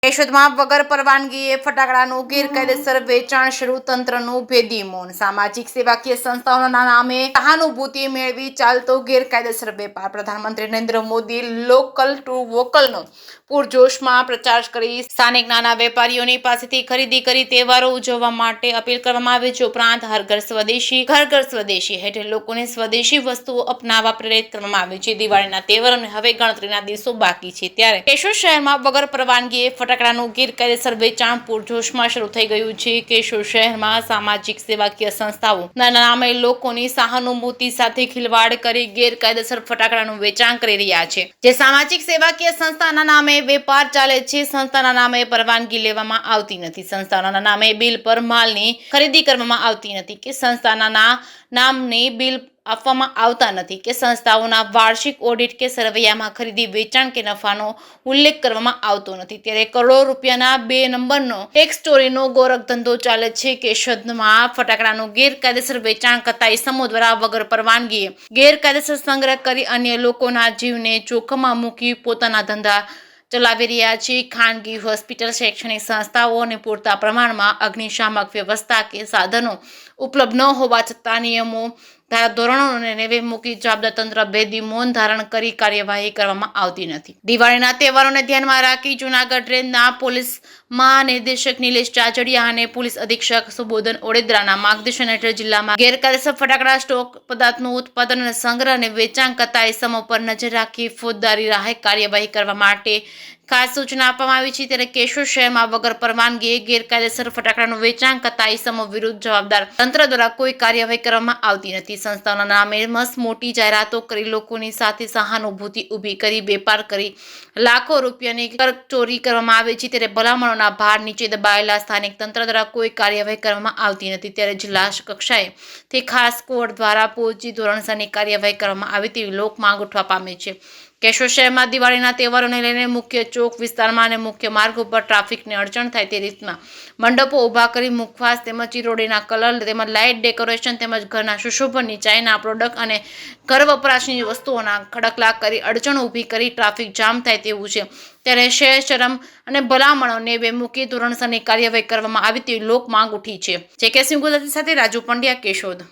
કેશોદમાં વગર પરવાનગીએ ફટાકડાનું ગેરકાયદેસર વેચાણ શરૂ, તંત્રનું ભેદી મૌન. સામાજિક સેવાકીય સંસ્થાઓના નામે સહાનુભૂતિ મેળવી ચાલતો ગેરકાયદેસર વેપાર. પ્રધાનમંત્રી નરેન્દ્ર મોદી લોકલ ટુ વોકલનો પૂરજોશમાં પ્રચાર કરી સ્થાનિક નાના વેપારીઓની પાસેથી ખરીદી કરી તહેવારો ઉજવવા માટે અપીલ કરવામાં આવી છે. ઉપરાંત હર ઘર સ્વદેશી હેઠળ લોકોને સ્વદેશી વસ્તુઓ અપનાવવા પ્રેરિત કરવામાં આવી છે. દિવાળીના તહેવારોને હવે ગણતરીના દિવસો બાકી છે, ત્યારે કેશોદ શહેરમાં વગર પરવાનગીએ ફટાકડાનું ગેરકાયદેસર વેચાણ પૂરજોશમાં શરૂ થઈ ગયું છે. કેશોદ શહેરમાં સામાજિક સેવાકીય સંસ્થાઓના નામે લોકોની સહાનુભૂતિ સાથે ખિલવાડ કરી ગેરકાયદેસર ફટાકડાનું વેચાણ કરી રહ્યા છે. જે સામાજિક સેવાકીય સંસ્થાના નામે વેપાર ચાલે છે. સંસ્થાના નામે પરવાનગી લેવામાં આવતી નથી. સંસ્થાના નામે બિલ પર માલની ખરીદી કરવામાં આવતી નથી કે સંસ્થાના નામની બિલ આપવામાં આવતા નથી કે સંસ્થાઓના વાર્ષિક ઓડિટ કે સરવૈયામાં ખરીદી વેચાણ કે નફાનો ઉલ્લેખ કરવામાં આવતો નથી. ત્યારે કરોડો રૂપિયાના 2 નંબરનો ટેક્સ ચોરીનો ગોરખ ધંધો ચાલે છે. કેશોદમાં ફટાકડાનું ગેરકાયદેસર વેચાણ કરતા ઇસમો દ્વારા વગર પરવાનગીએ ગેરકાયદેસર સંગ્રહ કરી અન્ય લોકોના જીવને જોખમમાં મૂકી પોતાના ધંધા ચલાવી રહ્યા છે. ખાનગી હોસ્પિટલ, શૈક્ષણિક સંસ્થાઓ અને પૂરતા પ્રમાણમાં અગ્નિશામક વ્યવસ્થા કે સાધનો ઉપલબ્ધ ન હોવા છતાં નિયમો, ધારાધોરણોને નેવે મૂકી જવાબદાર તંત્ર ભેદી મૌન ધારણ કરી કાર્યવાહી કરવામાં આવતી નથી. દિવાળીના તહેવારોને ધ્યાનમાં રાખી જૂનાગઢ રેન્જના પોલીસ મહાનિર્દેશક નિલેશ ચાચડિયા અને પોલીસ અધિક્ષક સુબોધન ઓડેદરાના માર્ગદર્શન હેઠળ જિલ્લામાં ગેરકાયદેસર ફટાકડા સ્ટોક પદાર્થનું ઉત્પાદન અને સંગ્રહ અને વેચાણ કરતા ઇસમો પર નજર રાખી ફોજદારી રાહે કાર્યવાહી કરવા માટે ખાસ સૂચના આપવામાં આવી છે. ત્યારે કેશોદ શહેરમાં વગર પરવાનગીએ ગેરકાયદેસર ફટાકડાનું વેચાણ કરતા ઇસમો વિરુદ્ધ જવાબદાર તંત્ર દ્વારા કોઈ કાર્યવાહી કરવામાં આવતી નથી. સંસ્થાઓના નામે મસ્ત મોટી જાહેરાતો કરી લોકોની સાથે સહાનુભૂતિ ઊભી કરી વેપાર કરી લાખો રૂપિયાની કરચોરી કરવામાં આવે છે. ત્યારે ભલામણોના ભાર નીચે દબાયેલા સ્થાનિક તંત્ર દ્વારા કોઈ કાર્યવાહી કરવામાં આવતી નથી. ત્યારે જિલ્લા કક્ષાએથી ખાસ કોર્ટ દ્વારા પોલીસ ધોરણસરની કાર્યવાહી કરવામાં આવે તેવી લોક માંગ ઉઠવા પામી છે. કેશોદ શહેરમાં દિવાળીના તહેવારોને લઈને મુખ્ય ચોક વિસ્તારમાં અને મુખ્ય માર્ગ ઉપર ટ્રાફિકને અડચણ થાય તે રીતના મંડપો ઊભા કરી મુખવાસ તેમજ ચિરોડીના કલર તેમજ લાઇટ ડેકોરેશન તેમજ ઘરના સુશોભનની ચાઇના પ્રોડક્ટ અને ઘર વપરાશની વસ્તુઓના ખડકલા કરી અડચણ ઊભી કરી ટ્રાફિક જામ થાય તેવું છે. ત્યારે શહેર શરમ અને ભલામણોને બેમુખી ધોરણસરની કાર્યવાહી કરવામાં આવી તેવી લોક માંગ ઉઠી છે. જે કે સિંહ ગુજરાતી સાથે રાજુ પંડ્યા, કેશોદ.